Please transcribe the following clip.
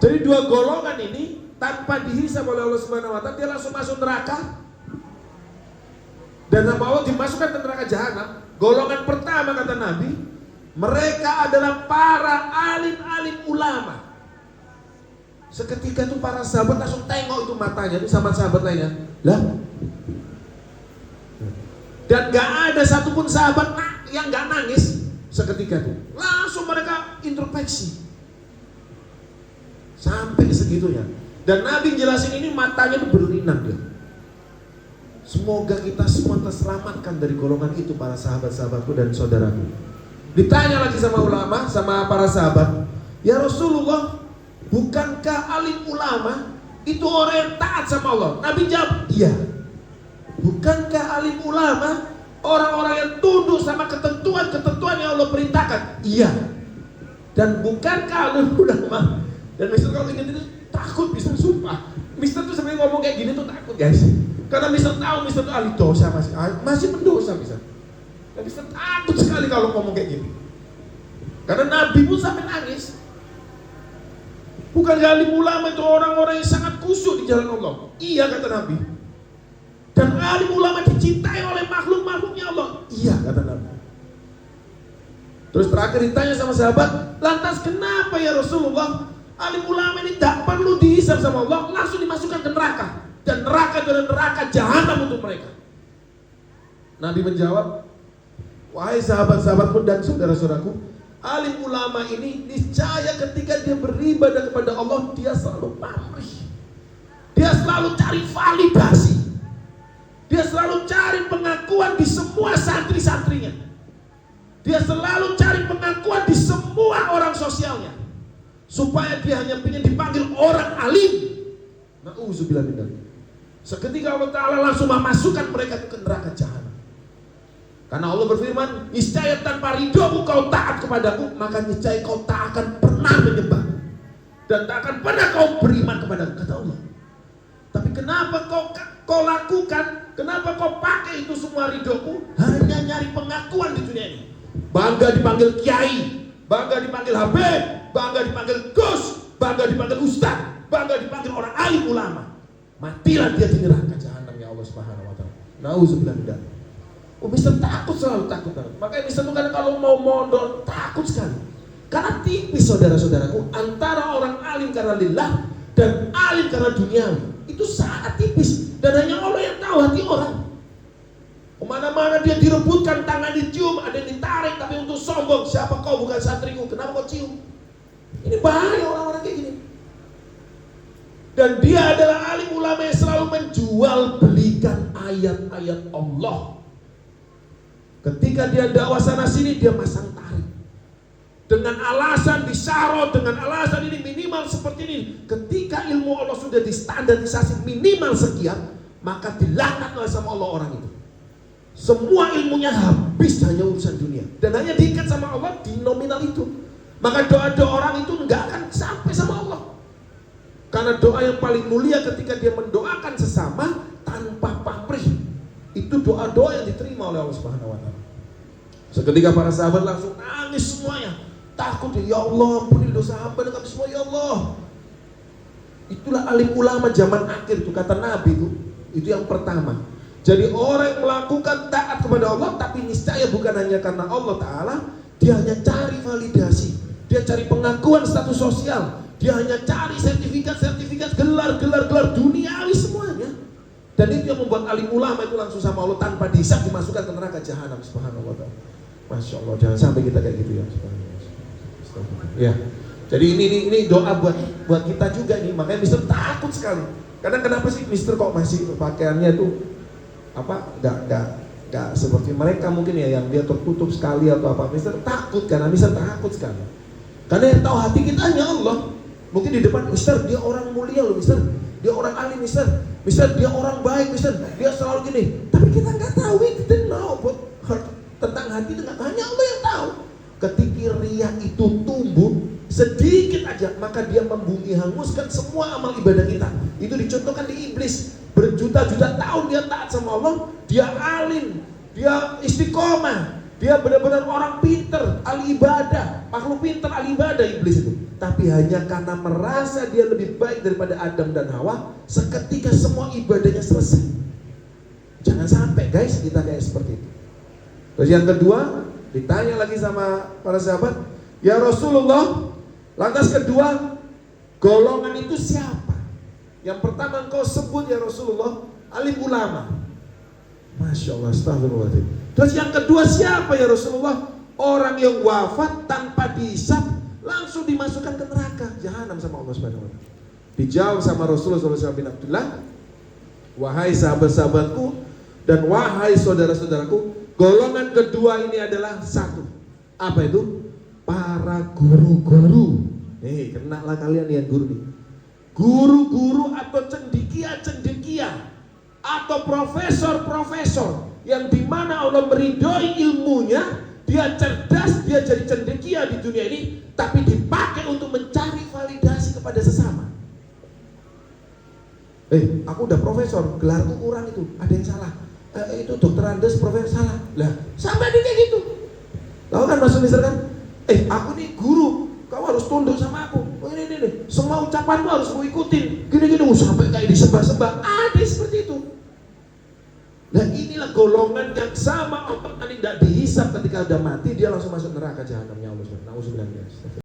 Jadi dua golongan ini tanpa dihisab oleh Allah Subhanahu wa taala dia langsung masuk neraka. Dan sama Allah dimasukkan ke neraka jahanam. Golongan pertama kata Nabi, mereka adalah para alim-alim ulama. Seketika itu para sahabat langsung tengok itu matanya itu sahabat-sahabat lainnya. Lah. Dan gak ada satupun sahabat yang gak nangis seketika itu. Langsung mereka introspeksi. Sampai segitunya. Dan Nabi jelasin ini matanya itu berlinang dia. Semoga kita semua terselamatkan dari golongan itu para sahabat-sahabatku dan saudaraku. Ditanya lagi sama ulama, sama para sahabat, ya Rasulullah, bukankah alim ulama itu orang yang taat sama Allah? Nabi jawab, iya. Bukankah alim ulama orang-orang yang tunduk sama ketentuan-ketentuan yang Allah perintahkan? Iya. Dan bukankah alim ulama, dan Mister kalau ingin itu takut, Mister sumpah, Mister tuh sampai ngomong kayak gini tuh takut guys. Karena Mister tahu Mister tuh ahli dosa, masih pendosa Mister. Dan Mister takut sekali kalau ngomong kayak gini. Karena Nabi pun sampai nangis. Bukan alim ulama itu orang-orang yang sangat khusyuk di jalan Allah. Iya kata Nabi. Dan alim ulama dicintai oleh makhluk-makhluknya Allah. Iya kata Nabi. Terus terakhir ditanya sama sahabat, lantas kenapa ya Rasulullah alim ulama ini tak perlu dihisab sama Allah, langsung dimasukkan ke neraka? Dan neraka itu adalah neraka jahanam untuk mereka. Nabi menjawab, wahai sahabat-sahabatku dan saudara-saudaraku, alim ulama ini niscaya ketika dia beribadah kepada Allah, dia selalu pamrih. Dia selalu cari validasi. Dia selalu cari pengakuan di semua santri-santrinya. Dia selalu cari pengakuan di semua orang sosialnya. Supaya dia hanya ingin dipanggil orang alim. Na'udzubillah min dzalik. Seketika Allah Ta'ala langsung memasukkan mereka ke neraka jahanam. Karena Allah berfirman, niscaya tanpa ridhomu kau taat kepadaku, maka niscaya kau tak akan pernah menyembah dan tak akan pernah kau beriman kepadaku, kata Allah. Tapi kenapa kau lakukan, kenapa kau pakai itu semua ridhomu hanya nyari pengakuan di dunia ini? Bangga dipanggil kiai, bangga dipanggil habib, bangga dipanggil gus, bangga dipanggil ustaz, bangga dipanggil orang alim ulama. Matilah dia di neraka jahanam ya Allah Subhanahu wa taala. Nauzubillah min dzalik. Oh, Mister takut, selalu takut banget. Makanya Mister tuh kan kalau mau mondok takut sekali. Karena tipis saudara-saudaraku antara orang alim karena lillah dan alim karena duniawi. Itu sangat tipis dan hanya Allah yang tahu hati orang. Kemana-mana dia direbutkan, tangan dicium, ada yang ditarik, tapi untuk sombong, siapa kau bukan santriku, kenapa kau cium? Ini bahaya orang-orang kayak gini. Dan dia adalah alim ulama yang selalu menjual belikan ayat-ayat Allah. Ketika dia dakwah sana sini, dia masang tarik. Dengan alasan disyarot, dengan alasan ini minimal seperti ini. Ketika ilmu Allah sudah distandarisasi minimal sekian, maka dilaknat sama Allah orang itu. Semua ilmunya habis hanya urusan dunia. Dan hanya diikat sama Allah di nominal itu. Maka doa-doa orang itu nggak akan sampai sama Allah. Karena doa yang paling mulia ketika dia mendoakan sesama tanpa pamrih. Itu doa-doa yang diterima oleh Allah Subhanahu wa taala. Seketika para sahabat langsung nangis semuanya. Takut, ya Allah, ampuni dosa hamba dengan semua, ya Allah. Itulah alim ulama zaman akhir itu, kata Nabi itu. Itu yang pertama. Jadi orang yang melakukan taat kepada Allah, tapi niscaya bukan hanya karena Allah Ta'ala, dia hanya cari validasi, dia cari pengakuan status sosial, dia hanya cari sertifikat, gelar duniawi semuanya. Dan itu yang membuat alim ulama itu langsung sama Allah tanpa dihisab dimasukkan ke neraka jahanam. Subhanallah wa ta'ala. Masya Allah, jangan sampai kita kayak gitu ya. Ya, jadi ini doa buat kita juga nih. Makanya Mister takut sekali. Karena kenapa sih Mister kok masih pakaiannya tuh nggak seperti mereka mungkin ya yang dia tertutup sekali atau apa. Mister takut karena Mister takut sekali. Karena yang tahu hati kita hanya Allah. Mungkin di depan Mister dia orang mulia loh, Mister dia orang alim, Mister dia orang baik, Mister dia selalu gini. Tapi kita nggak tahu, kita tahu tentang hati itu hanya Allah yang tahu. Ketika riya itu tumbuh sedikit aja, maka dia membumi hanguskan semua amal ibadah kita. Itu dicontohkan di iblis. Berjuta-juta tahun dia taat sama Allah, dia alim, dia istiqomah, Dia benar-benar orang pinter, ahli ibadah, makhluk pinter, ahli ibadah iblis itu. Tapi hanya karena merasa dia lebih baik daripada Adam dan Hawa, seketika semua ibadahnya selesai. Jangan sampai guys kita kayak seperti itu. Terus yang kedua, ditanya lagi sama para sahabat, ya Rasulullah, lantas kedua, golongan itu siapa? Yang pertama engkau sebut ya Rasulullah, alim ulama. Masya Allah, astagfirullahaladzim. Terus yang kedua siapa ya Rasulullah? Orang yang wafat tanpa dihisab langsung dimasukkan ke neraka, jahanam sama Allah Subhanahu wa taala. Dijawab sama Rasulullah SAW bin Abdullah, wahai sahabat-sahabatku dan wahai saudara-saudaraku, golongan kedua ini adalah satu. Apa itu? Para guru-guru. Nih, kenalah kalian yang guru nih. Guru-guru atau cendekia-cendekia atau profesor-profesor yang dimana Allah meridhoi ilmunya, dia cerdas, dia jadi cendekia di dunia ini, tapi dipakai untuk mencari validasi kepada sesama. Aku udah profesor, gelarku kurang itu, ada yang salah. Itu dokter Andes profesor salah. Lah, sampai dia kayak gitu. Tahu kan masuk misalkan, aku nih guru, kau harus tunduk sama aku. Ini, semua ucapanmu harus kau ikutin. Gini-gini, sampai kayak disembah-sembah. Ada seperti itu. Nah inilah golongan yang sama, Allah tidak dihisab ketika sudah mati, dia langsung masuk neraka jahanamnya Allah SWT.